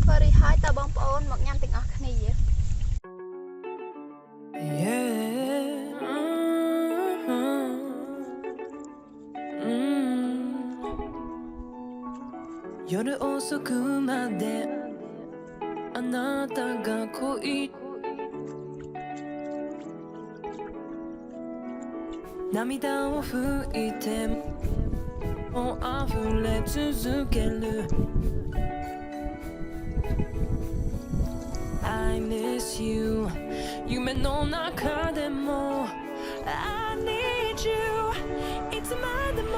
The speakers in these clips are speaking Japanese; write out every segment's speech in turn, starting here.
ធ្វើរីហើយតើបងប្អូនមកញ៉ាំទាំងអស់គ្នា夜遅くまであなたが恋涙を拭いてもう溢れ続ける I miss you 夢の中でも I need you いつまでも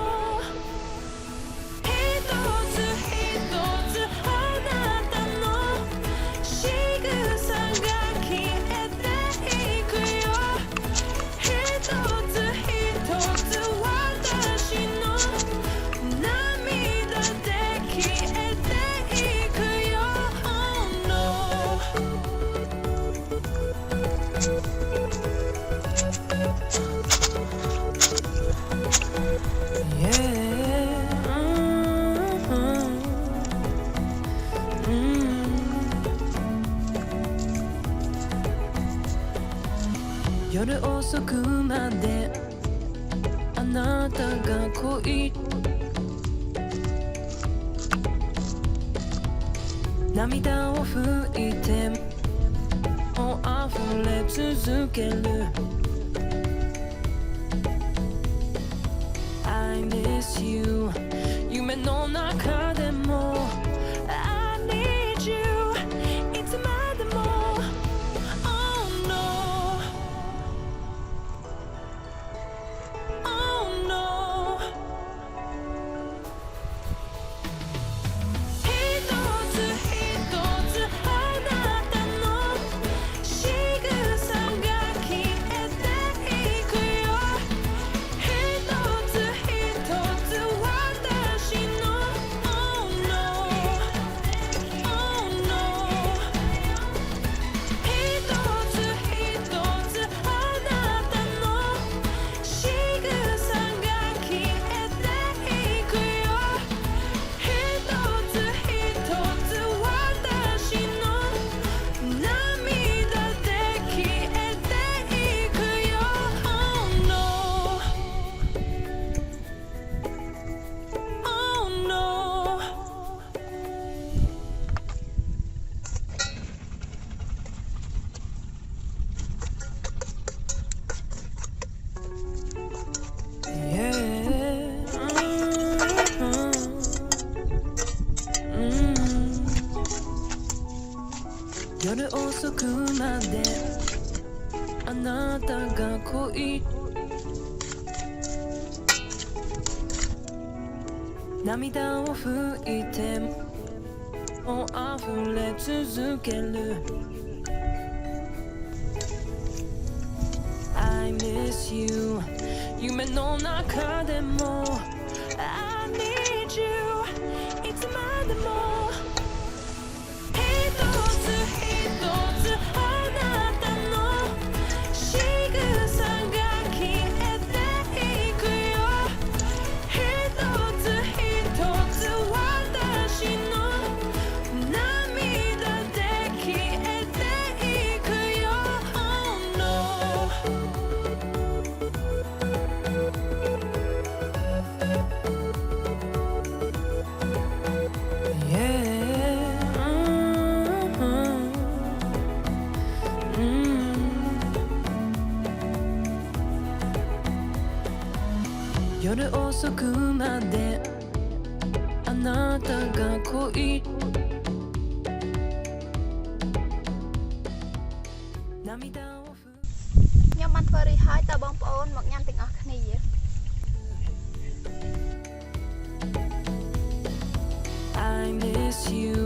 夜遅くまであなたが恋涙を拭いてもう溢れ続ける I miss you 夢の中でも I need you いつまでも Oh no Oh no 一つ一つあなたの仕草が消えていくよ一つ一つ私の Oh no Oh no 一つ一つあなたの仕草が消えていくよ一つ一つ私の涙で消えていくよ Oh no Oh no 夜遅くまであなたが恋涙を拭いてもう溢れ続ける I miss you 夢の中でも I need you いつまでも一つ一つあなたの仕草が消えていくよ一つ一つ私の涙で消えていくよ Oh no夜遅くまであなたが恋涙を拭 ខ្ញុំបានធ្វើរីហើយតើបងប្អូនមកញ៉ាំទាំងអស់គ្នា I miss you